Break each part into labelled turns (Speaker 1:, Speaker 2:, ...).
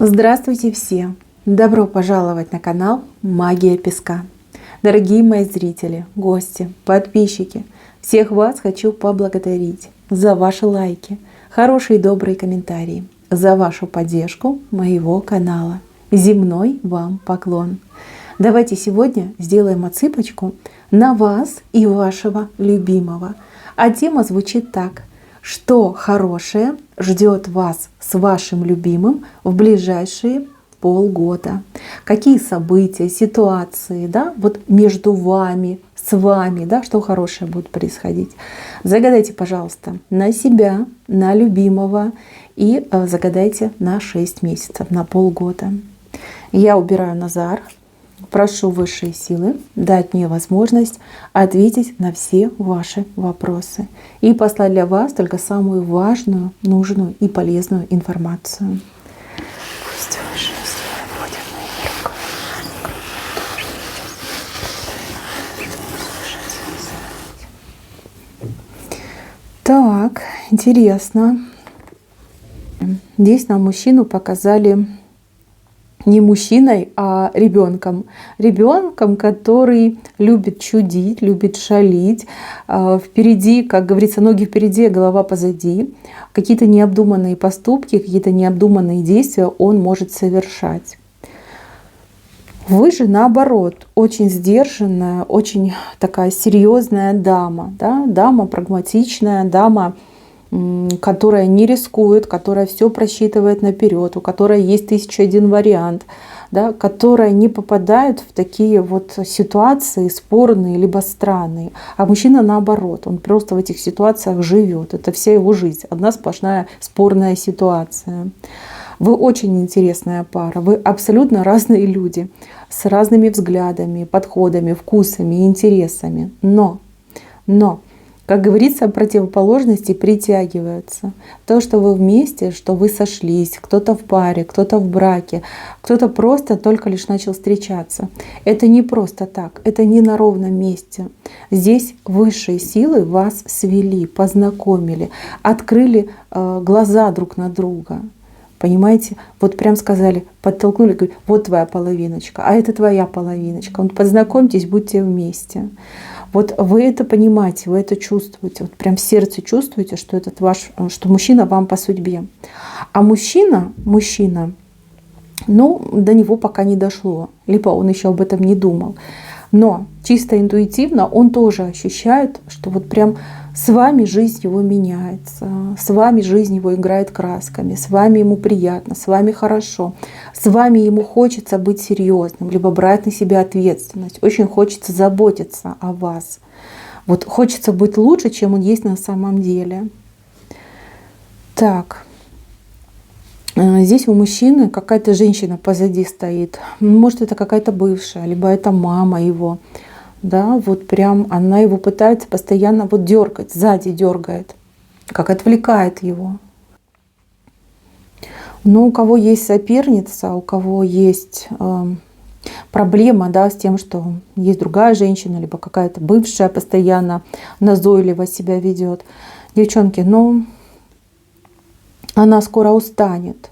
Speaker 1: Здравствуйте все! Добро пожаловать на канал Магия Песка. Дорогие мои зрители, гости, подписчики, всех вас хочу поблагодарить за ваши лайки, хорошие и добрые комментарии, за вашу поддержку моего канала. Земной вам поклон! Давайте сегодня сделаем отсыпочку на вас и вашего любимого. А тема звучит так: что хорошее ждет вас с вашим любимым в ближайшие полгода? Какие события, ситуации, да, вот между вами, с вами, да, что хорошее будет происходить? Загадайте, пожалуйста, на себя, на любимого и загадайте на 6 месяцев, на полгода. Я убираю Назар. Прошу высшие силы дать мне возможность ответить на все ваши вопросы и послать для вас только самую важную, нужную и полезную информацию. Пусть высшие силы будут моими руками. Так, интересно. Здесь нам мужчину показали не мужчиной, а ребенком. Ребенком, который любит чудить, любит шалить. Впереди, как говорится, ноги впереди, а голова позади. Какие-то необдуманные поступки, какие-то необдуманные действия он может совершать. Вы же наоборот, очень сдержанная, очень такая серьезная дама. Да? Дама прагматичная, дама, которая не рискует, которая все просчитывает наперед, у которой есть 1001 вариант, да, которая не попадает в такие вот ситуации спорные либо странные. А мужчина наоборот, он просто в этих ситуациях живет. Это вся его жизнь, одна сплошная спорная ситуация. Вы очень интересная пара, вы абсолютно разные люди с разными взглядами, подходами, вкусами, интересами. Но как говорится, противоположности притягиваются. То, что вы вместе, что вы сошлись, кто-то в паре, кто-то в браке, кто-то просто только лишь начал встречаться. Это не просто так, это не на ровном месте. Здесь высшие силы вас свели, познакомили, открыли глаза друг на друга. Понимаете? Вот прям сказали, подтолкнули, говорят, вот твоя половиночка, а это твоя половиночка. Вот познакомьтесь, будьте вместе. Вот вы это понимаете, вы это чувствуете, вот прям в сердце чувствуете, что этот ваш, что мужчина вам по судьбе. А мужчина, ну, до него пока не дошло, либо он еще об этом не думал. Но чисто интуитивно он тоже ощущает, что вот прям с вами жизнь его меняется, с вами жизнь его играет красками, с вами ему приятно, с вами хорошо, с вами ему хочется быть серьезным, либо брать на себя ответственность, очень хочется заботиться о вас. Вот хочется быть лучше, чем он есть на самом деле. Так. Здесь у мужчины какая-то женщина позади стоит. Может, это какая-то бывшая, либо это мама его. Да, вот прям она его пытается постоянно вот дергать, сзади дергает, как отвлекает его. Но у кого есть соперница, у кого есть проблема, да, с тем, что есть другая женщина, либо какая-то бывшая постоянно назойливо себя ведет. Девчонки, ну, она скоро устанет.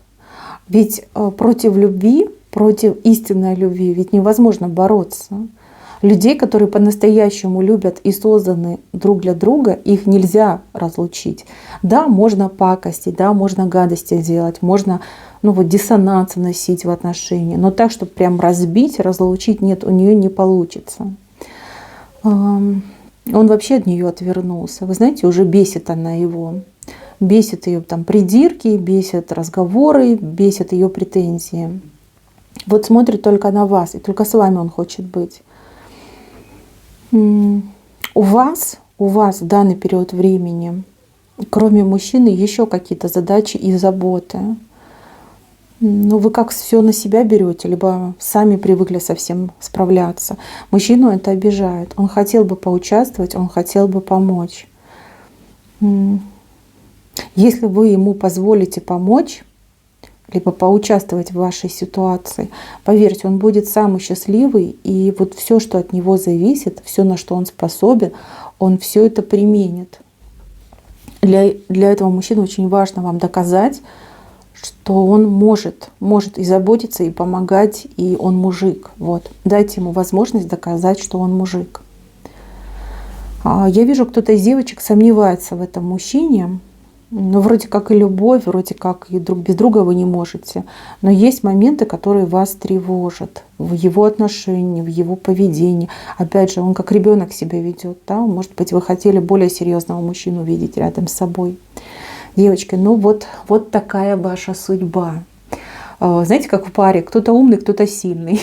Speaker 1: Ведь против любви, против истинной любви ведь невозможно бороться. Людей, которые по-настоящему любят и созданы друг для друга, их нельзя разлучить. Да, можно пакостить, да, можно гадости делать, можно диссонанс вносить в отношения, но так, чтобы прям разбить, разлучить, нет, у нее не получится. Он вообще от нее отвернулся. Вы знаете, уже бесит она его. Бесит ее там придирки, бесит разговоры, бесит ее претензии. Вот смотрит только на вас, и только с вами он хочет быть. У вас в данный период времени, кроме мужчины, еще какие-то задачи и заботы. Но вы как все на себя берете, либо сами привыкли со всем справляться. Мужчину это обижает. Он хотел бы поучаствовать, он хотел бы помочь. Если вы ему позволите помочь, либо поучаствовать в вашей ситуации, поверьте, он будет самый счастливый, и вот все, что от него зависит, все, на что он способен, он все это применит. Для этого мужчины очень важно вам доказать, что он может и заботиться, и помогать, и он мужик. Вот. Дайте ему возможность доказать, что он мужик. Я вижу, кто-то из девочек сомневается в этом мужчине. Ну, вроде как и любовь, вроде как и друг без друга вы не можете. Но есть моменты, которые вас тревожат в его отношении, в его поведении. Опять же, он как ребенок себя ведет. Да? Может быть, вы хотели более серьезного мужчину видеть рядом с собой. Девочки, ну вот такая ваша судьба. Знаете, как в паре, кто-то умный, кто-то сильный.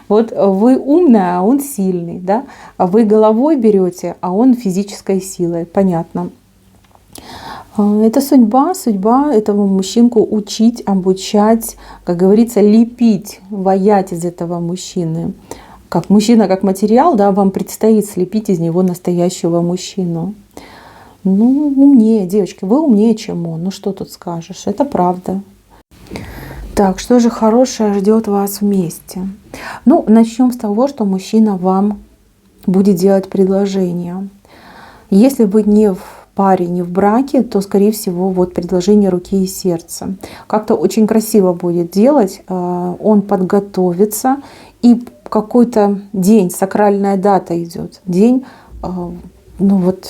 Speaker 1: Вот вы умная, а он сильный. Да? А вы головой берете, а он физической силой. Понятно. Это судьба этого мужчинку учить, обучать, как говорится, лепить, ваять из этого мужчины. Как мужчина, как материал, да, вам предстоит слепить из него настоящего мужчину. Ну, умнее, девочки, вы умнее, чем он. Ну, что тут скажешь? Это правда. Так, что же хорошее ждет вас вместе? Ну, начнем с того, что мужчина вам будет делать предложение. Если вы не в паре, не в браке, то, скорее всего, вот предложение руки и сердца. Как-то очень красиво будет делать, он подготовится, и какой-то день, сакральная дата идет, день, ну вот,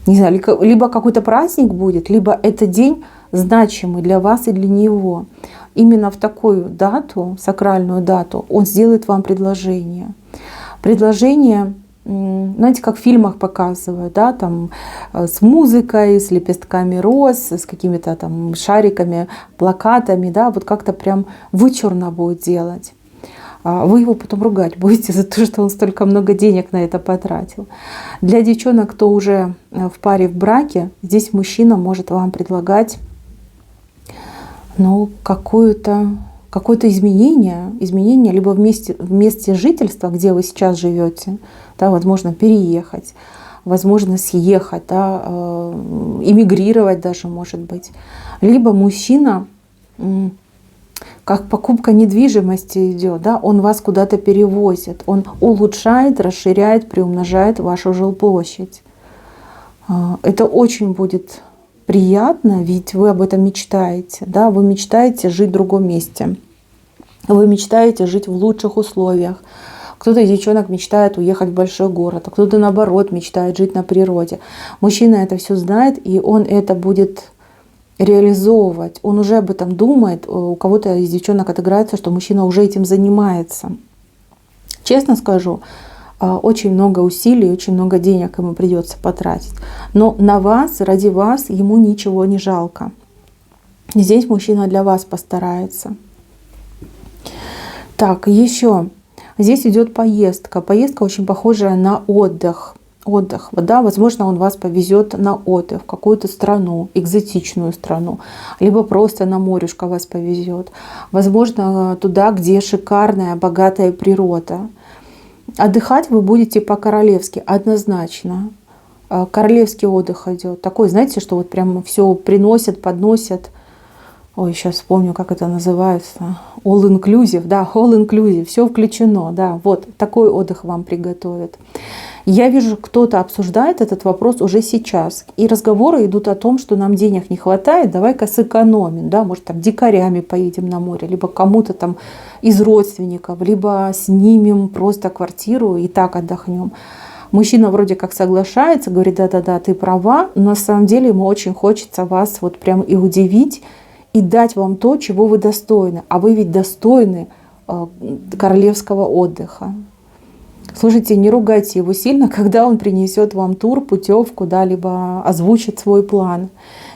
Speaker 1: не знаю, либо какой-то праздник будет, либо это день значимый для вас и для него. Именно в такую дату, сакральную дату, он сделает вам предложение. Предложение, знаете, как в фильмах показывают, да, там с музыкой, с лепестками роз, с какими-то там шариками, плакатами, да, вот как-то прям вычурно будет делать. Вы его потом ругать будете за то, что он столько много денег на это потратил. Для девчонок, кто уже в паре, в браке, здесь мужчина может вам предлагать, ну, какое-то изменение либо в месте жительства, где вы сейчас живете, да, возможно, переехать, возможно, съехать, да, эмигрировать даже, может быть. Либо мужчина, как покупка недвижимости идет, да, он вас куда-то перевозит, он улучшает, расширяет, приумножает вашу жилплощадь. Это очень будет приятно, ведь вы об этом мечтаете, да, вы мечтаете жить в другом месте, вы мечтаете жить в лучших условиях. Кто-то из девчонок мечтает уехать в большой город, а кто-то, наоборот, мечтает жить на природе. Мужчина это все знает, и он это будет реализовывать. Он уже об этом думает. У кого-то из девчонок отыграется, что мужчина уже этим занимается. Честно скажу, очень много усилий, очень много денег ему придется потратить. Но на вас, ради вас, ему ничего не жалко. Здесь мужчина для вас постарается. Так, еще. Здесь идет поездка. Поездка очень похожая на отдых. Да, возможно, он вас повезет на отдых в какую-то страну, экзотичную страну, либо просто на морюшко вас повезет. Возможно, туда, где шикарная, богатая природа. Отдыхать вы будете по-королевски, однозначно. Королевский отдых идет. Такой, знаете, что вот прям все приносят, подносят. Ой, сейчас вспомню, как это называется. All inclusive, да, all inclusive, все включено, да, вот такой отдых вам приготовят. Я вижу, кто-то обсуждает этот вопрос уже сейчас. И разговоры идут о том, что нам денег не хватает, давай-ка сэкономим, да, может, там дикарями поедем на море, либо кому-то там из родственников, либо снимем просто квартиру и так отдохнем. Мужчина вроде как соглашается, говорит, да-да-да, ты права, но на самом деле ему очень хочется вас вот прям и удивить, и дать вам то, чего вы достойны. А вы ведь достойны королевского отдыха. Слушайте, не ругайте его сильно, когда он принесет вам тур, путевку, да, либо озвучит свой план.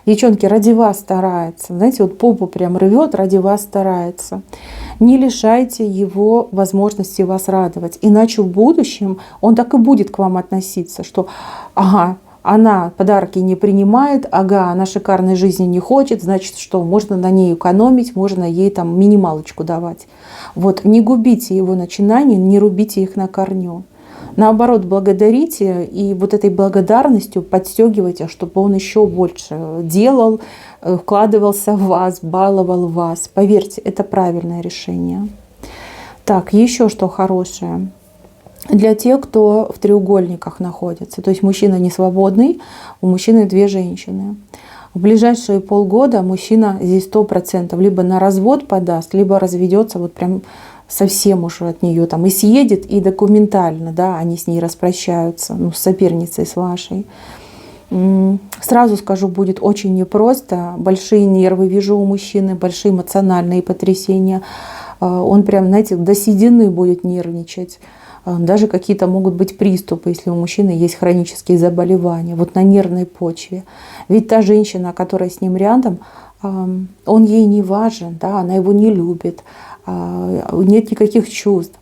Speaker 1: Девчонки, ради вас старается. Знаете, вот попу прям рвет, ради вас старается. Не лишайте его возможности вас радовать. Иначе в будущем он так и будет к вам относиться, что ага, она подарки не принимает, ага, она шикарной жизни не хочет, значит, что можно на ней экономить, можно ей там минималочку давать. Вот, не губите его начинания, не рубите их на корню. Наоборот, благодарите и вот этой благодарностью подстегивайте, чтобы он еще больше делал, вкладывался в вас, баловал вас. Поверьте, это правильное решение. Так, еще что хорошее. Для тех, кто в треугольниках находится. То есть мужчина не свободный, у мужчины две женщины. В ближайшие полгода мужчина здесь 100% либо на развод подаст, либо разведется вот прям совсем уж от нее там и съедет, и документально, да, они с ней распрощаются, ну, с соперницей, с вашей. Сразу скажу, будет очень непросто, большие нервы вижу у мужчины, большие эмоциональные потрясения. Он прям, знаете, до седины будет нервничать. Даже какие-то могут быть приступы, если у мужчины есть хронические заболевания, вот на нервной почве. Ведь та женщина, которая с ним рядом, он ей не важен, да, она его не любит, нет никаких чувств.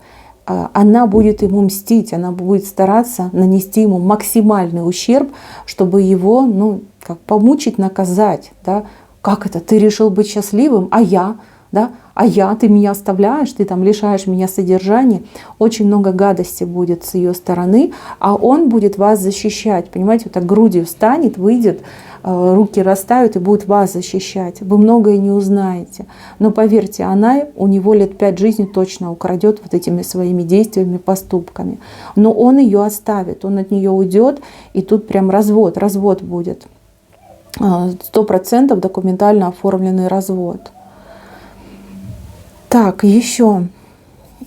Speaker 1: Она будет ему мстить, она будет стараться нанести ему максимальный ущерб, чтобы его, ну, как помучить, наказать. Да? Как это? Ты решил быть счастливым, а я? Да? А я? Ты меня оставляешь, ты там лишаешь меня содержания. Очень много гадости будет с ее стороны, а он будет вас защищать. Понимаете, вот так грудью встанет, выйдет, руки расставит и будет вас защищать. Вы многое не узнаете. Но поверьте, она у него лет 5 жизни точно украдет вот этими своими действиями, поступками. Но он ее оставит, он от нее уйдет, и тут прям развод будет. 100% документально оформленный развод. Так, еще.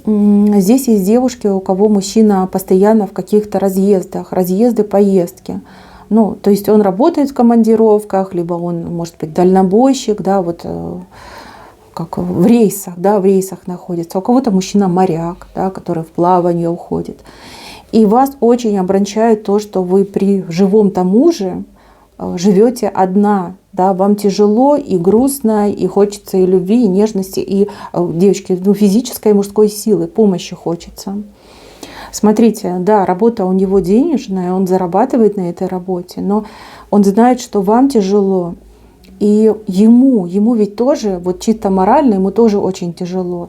Speaker 1: Здесь есть девушки, у кого мужчина постоянно в каких-то разъездах, разъезды, поездки. Ну, то есть он работает в командировках, либо он, может быть, дальнобойщик, да, вот как в рейсах, да, в рейсах находится. У кого-то мужчина моряк, да, который в плавание уходит. И вас очень обранчает то, что вы при живом-то муже живете одна, да, вам тяжело и грустно, и хочется и любви, и нежности, и, девочки, ну, физической и мужской силы, помощи хочется. Смотрите, да, работа у него денежная, он зарабатывает на этой работе, но он знает, что вам тяжело, и ему ведь тоже, вот чисто морально, ему тоже очень тяжело.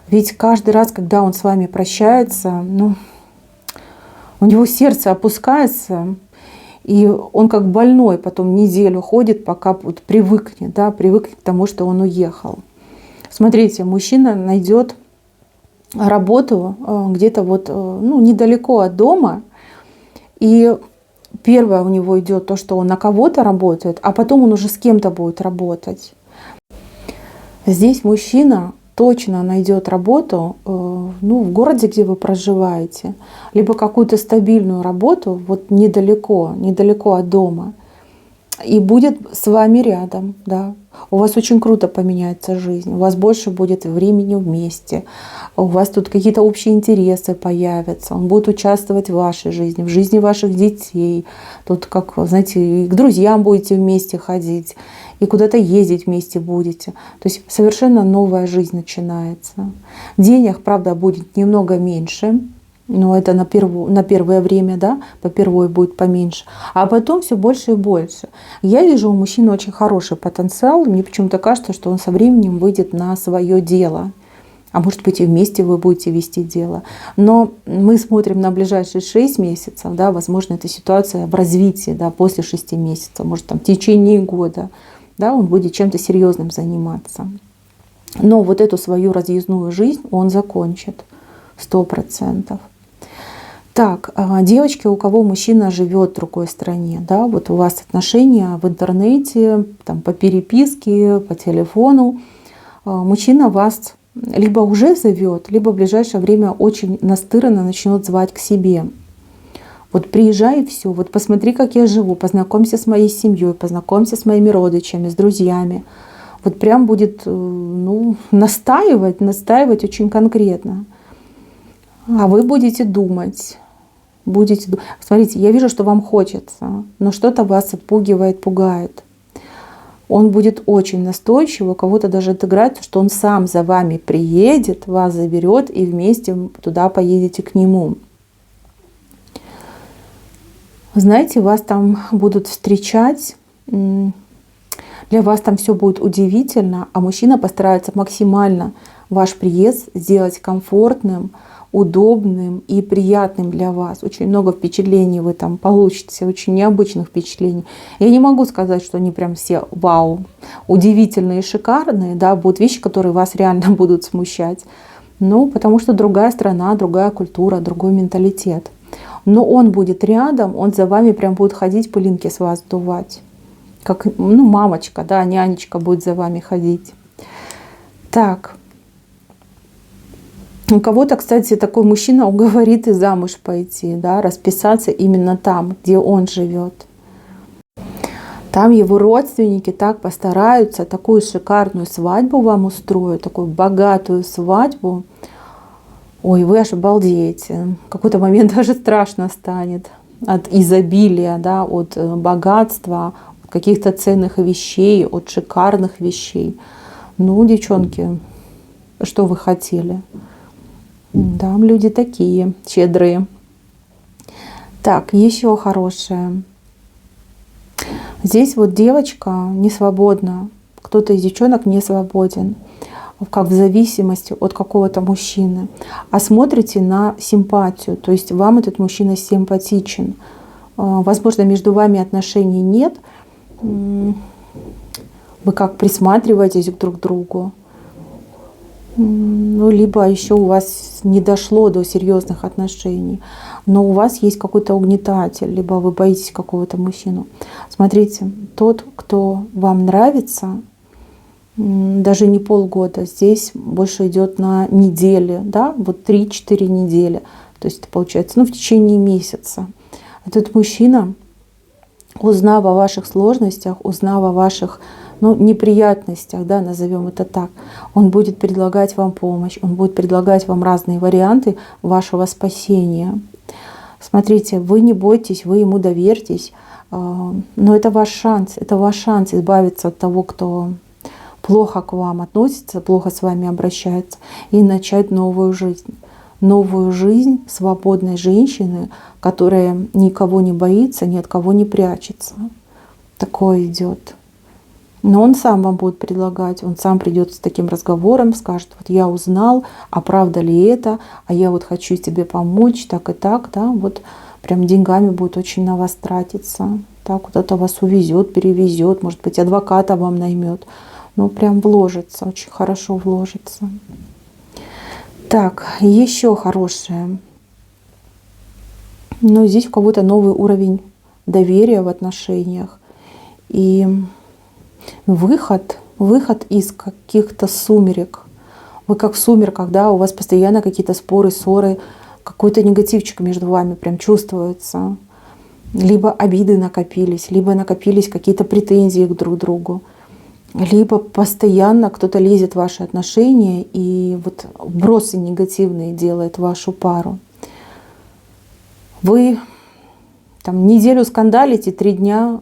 Speaker 1: Ведь каждый раз, когда он с вами прощается, ну, у него сердце опускается, и он как больной потом неделю ходит, пока вот привыкнет, да, привыкнет к тому, что он уехал. Смотрите, мужчина найдет работу где-то вот, ну, недалеко от дома, и первое у него идет то, что он на кого-то работает, а потом он уже с кем-то будет работать. Здесь мужчина точно найдет работу, ну, в городе, где вы проживаете, либо какую-то стабильную работу вот недалеко от дома, и будет с вами рядом, да. У вас очень круто поменяется жизнь, у вас больше будет времени вместе, у вас тут какие-то общие интересы появятся, он будет участвовать в вашей жизни, в жизни ваших детей. Тут, как, знаете, и к друзьям будете вместе ходить, и куда-то ездить вместе будете. То есть совершенно новая жизнь начинается. Денег, правда, будет немного меньше, но это на первое время, да, попервой будет поменьше, а потом все больше и больше. Я вижу у мужчины очень хороший потенциал, мне почему-то кажется, что он со временем выйдет на свое дело. А может быть, и вместе вы будете вести дело. Но мы смотрим на ближайшие 6 месяцев, да, возможно, эта ситуация в развитии, да, после 6 месяцев, может, там, в течение года, да, он будет чем-то серьезным заниматься. Но вот эту свою разъездную жизнь он закончит 100%. Так, девочки, у кого мужчина живет в другой стране, да, вот у вас отношения в интернете, там, по переписке, по телефону, мужчина вас либо уже зовет, либо в ближайшее время очень настырно начнет звать к себе. Вот приезжай и все, вот посмотри, как я живу, познакомься с моей семьей, познакомься с моими родичами, с друзьями. Вот прям будет, ну, настаивать очень конкретно. А вы будете думать. Смотрите, я вижу, что вам хочется, но что-то вас отпугивает, пугает. Он будет очень настойчив, у кого-то даже отыграть, что он сам за вами приедет, вас заберет и вместе туда поедете к нему. Знаете, вас там будут встречать, для вас там все будет удивительно, а мужчина постарается максимально ваш приезд сделать комфортным, удобным и приятным для вас. Очень много впечатлений вы там получите, очень необычных впечатлений. Я не могу сказать, что они прям все вау, удивительные, шикарные, да, будут вещи, которые вас реально будут смущать. Ну, потому что другая страна, другая культура, другой менталитет. Но он будет рядом, он за вами прям будет ходить, пылинки с вас сдувать. как, ну, мамочка, да, нянечка будет за вами ходить. Так. У кого-то, кстати, такой мужчина уговорит и замуж пойти, да, расписаться именно там, где он живет. Там его родственники так постараются, такую шикарную свадьбу вам устроят, такую богатую свадьбу. Ой, вы аж обалдеете. В какой-то момент даже страшно станет от изобилия, да, от богатства, от каких-то ценных вещей, от шикарных вещей. Ну, девчонки, что вы хотели? Да, люди такие, щедрые. Так, еще хорошее. Здесь вот девочка не свободна, кто-то из девчонок не свободен, как в зависимости от какого-то мужчины. А смотрите на симпатию, то есть вам этот мужчина симпатичен. Возможно, между вами отношений нет, вы как присматриваетесь друг к другу. Ну, либо еще у вас не дошло до серьезных отношений, но у вас есть какой-то угнетатель, либо вы боитесь какого-то мужчину. Смотрите, тот, кто вам нравится, даже не полгода, здесь больше идет на недели, да, вот 3-4 недели. То есть это получается, ну, в течение месяца. Этот мужчина, узнав о ваших сложностях, узнав о ваших, ну, неприятностях, да, назовем это так, он будет предлагать вам помощь, он будет предлагать вам разные варианты вашего спасения. Смотрите, вы не бойтесь, вы ему доверьтесь, но это ваш шанс избавиться от того, кто плохо к вам относится, плохо с вами обращается, и начать новую жизнь. Новую жизнь свободной женщины, которая никого не боится, ни от кого не прячется. Такое идет. Но он сам вам будет предлагать, он сам придет с таким разговором, скажет: вот я узнал, а правда ли это, а я вот хочу тебе помочь, так и так, да, вот прям деньгами будет очень на вас тратиться, так, куда-то вас увезет, перевезет, может быть, адвоката вам наймет, ну прям вложится, очень хорошо вложится. Так, еще хорошее. Но здесь у кого-то новый уровень доверия в отношениях. И выход из каких-то сумерек. Вы как в сумерках, да, у вас постоянно какие-то споры, ссоры, какой-то негативчик между вами прям чувствуется. Либо обиды накопились, либо накопились какие-то претензии друг к другу. Либо постоянно кто-то лезет в ваши отношения и вот вбросы негативные делает в вашу пару. Вы там неделю скандалите, 3 дня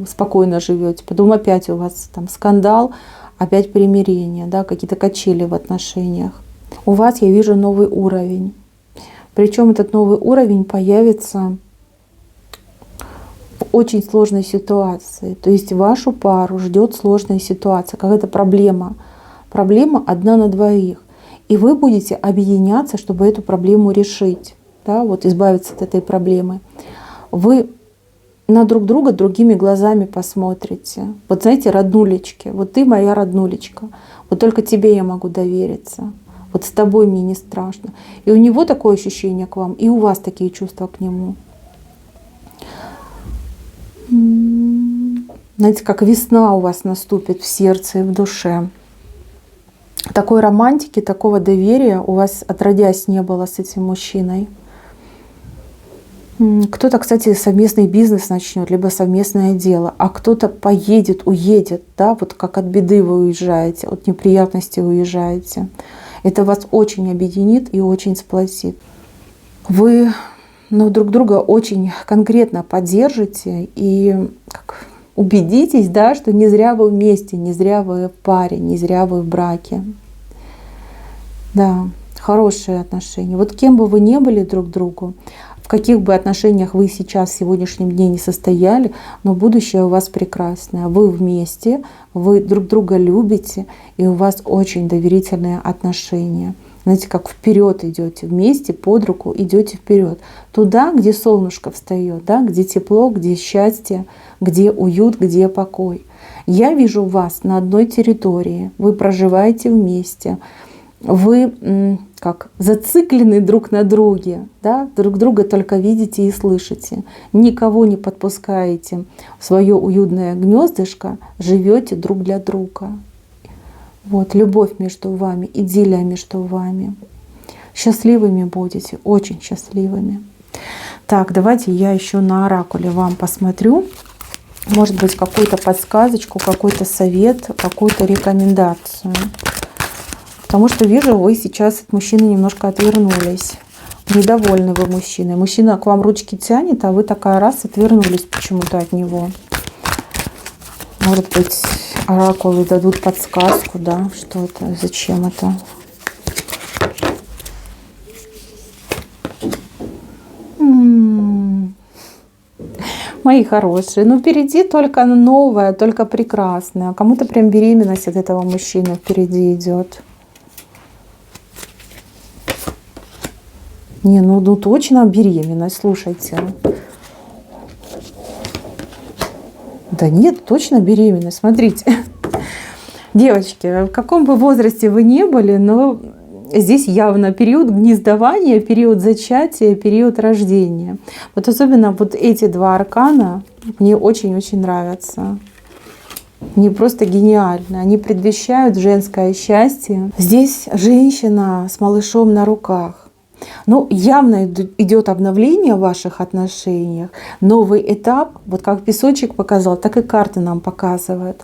Speaker 1: спокойно живете, потом опять у вас там скандал, опять примирение, да, какие-то качели в отношениях. У вас, я вижу, новый уровень. Причем этот новый уровень появится в очень сложной ситуации. То есть вашу пару ждет сложная ситуация, какая-то проблема. Проблема одна на двоих. И вы будете объединяться, чтобы эту проблему решить. Да, вот избавиться от этой проблемы. Вы на друг друга другими глазами посмотрите. Вот знаете, роднулечки. Вот ты моя роднулечка. Вот только тебе я могу довериться. Вот с тобой мне не страшно. И у него такое ощущение к вам, и у вас такие чувства к нему. Знаете, как весна у вас наступит в сердце и в душе. Такой романтики, такого доверия у вас отродясь не было с этим мужчиной. Кто-то, кстати, совместный бизнес начнет, либо совместное дело, а кто-то поедет, уедет, да, вот как от беды вы уезжаете, от неприятностей уезжаете. Это вас очень объединит и очень сплотит. Вы, ну, друг друга очень конкретно поддержите и как, убедитесь, да, что не зря вы вместе, не зря вы в паре, не зря вы в браке. Да, хорошие отношения. Вот кем бы вы ни были друг другу, в каких бы отношениях вы сейчас в сегодняшнем дне не состояли, но будущее у вас прекрасное. Вы вместе, вы друг друга любите, и у вас очень доверительные отношения. Знаете, как вперед идете вместе, под руку идете вперед. Туда, где солнышко встает, да, где тепло, где счастье, где уют, где покой. Я вижу вас на одной территории, вы проживаете вместе, вы как зациклены друг на друге, да? Друг друга только видите и слышите, никого не подпускаете в свое уютное гнездышко, живете друг для друга. Вот, любовь между вами, идиллия между вами. Счастливыми будете, очень счастливыми. Так, давайте я еще на оракуле вам посмотрю. Может быть, какую-то подсказочку, какой-то совет, какую-то рекомендацию. Потому что вижу, вы сейчас от мужчины немножко отвернулись. Недовольны вы мужчиной. Мужчина к вам ручки тянет, а вы такая раз отвернулись почему-то от него. Может быть, оракулы дадут подсказку, да, что это, зачем это. Мои хорошие, ну впереди только новое, только прекрасное. Кому-то прям беременность от этого мужчины впереди идет. Не, ну точно беременность, слушайте. Да нет, точно беременность, смотрите. Девочки, в каком бы возрасте вы ни были, но здесь явно период гнездования, период зачатия, период рождения. Вот особенно вот эти два аркана мне очень-очень нравятся. Они просто гениальны. Они предвещают женское счастье. Здесь женщина с малышом на руках. Ну, явно идет обновление в ваших отношениях, новый этап, вот как песочек показал, так и карты нам показывают.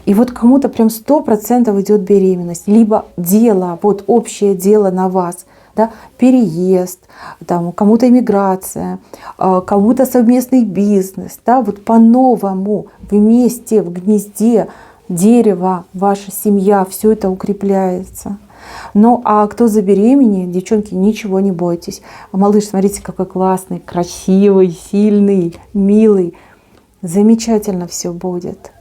Speaker 1: И вот кому-то прям 100% идет беременность, либо дело, вот общее дело на вас, да, переезд, там, кому-то иммиграция, кому-то совместный бизнес, да, вот по-новому вместе в гнезде дерева, ваша семья, все это укрепляется. Ну, а кто забеременеет, девчонки, ничего не бойтесь. Малыш, смотрите, какой классный, красивый, сильный, милый. Замечательно все будет.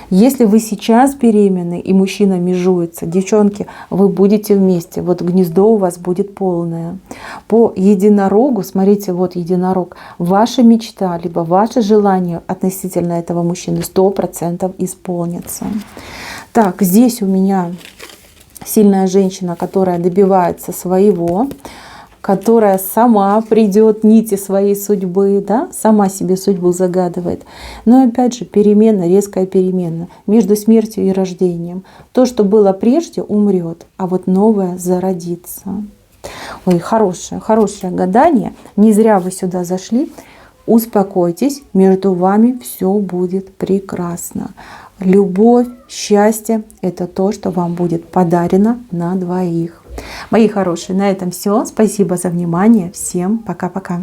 Speaker 1: Если вы сейчас беременны и мужчина межуется, девчонки, вы будете вместе. Вот гнездо у вас будет полное. По единорогу, смотрите, вот единорог. Ваша мечта, либо ваше желание относительно этого мужчины 100% исполнится. Так, здесь у меня сильная женщина, которая добивается своего, которая сама придет нити своей судьбы, да, сама себе судьбу загадывает. Но опять же, перемена, резкая перемена между смертью и рождением. То, что было прежде, умрет, а вот новое зародится. Ой, хорошее гадание. Не зря вы сюда зашли. Успокойтесь, между вами все будет прекрасно. Любовь, счастье – это то, что вам будет подарено на двоих. Мои хорошие, на этом все. Спасибо за внимание. Всем пока-пока.